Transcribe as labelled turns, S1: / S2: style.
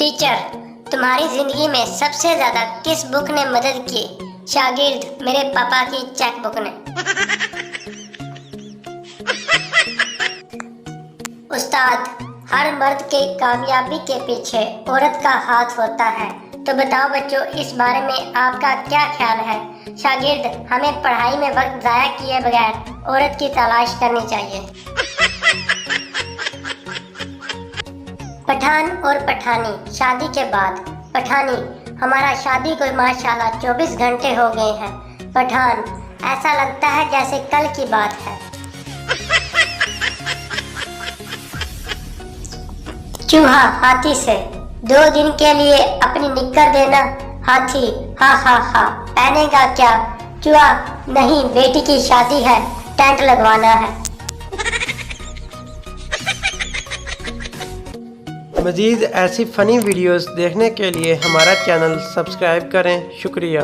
S1: Teacher, तुम्हारी जिंदगी में सबसे ज्यादा किस बुक ने मदद की? शागिर्द, मेरे पापा की चेक बुक ने। उस्ताद, हर मर्द की कामयाबी के पीछे औरत का हाथ होता है, तो बताओ बच्चों, इस बारे में आपका क्या ख्याल है? शागिर्द, हमें पढ़ाई में वक्त जाया किए बगैर औरत की तलाश करनी चाहिए। पठान और पठानी, शादी के बाद। पठानी, हमारा शादी को माशाल्लाह 24 घंटे हो गए हैं। पठान, ऐसा लगता है जैसे कल की बात है। चूहा हाथी से, 2 दिन के लिए अपनी निक्कर देना। हाथी, हा हा हा, पहनेगा क्या? चूहा, नहीं, बेटी की शादी है, टेंट लगवाना है।
S2: मज़ीद ऐसी फ़नी वीडियोस देखने के लिए हमारा चैनल सब्सक्राइब करें। शुक्रिया।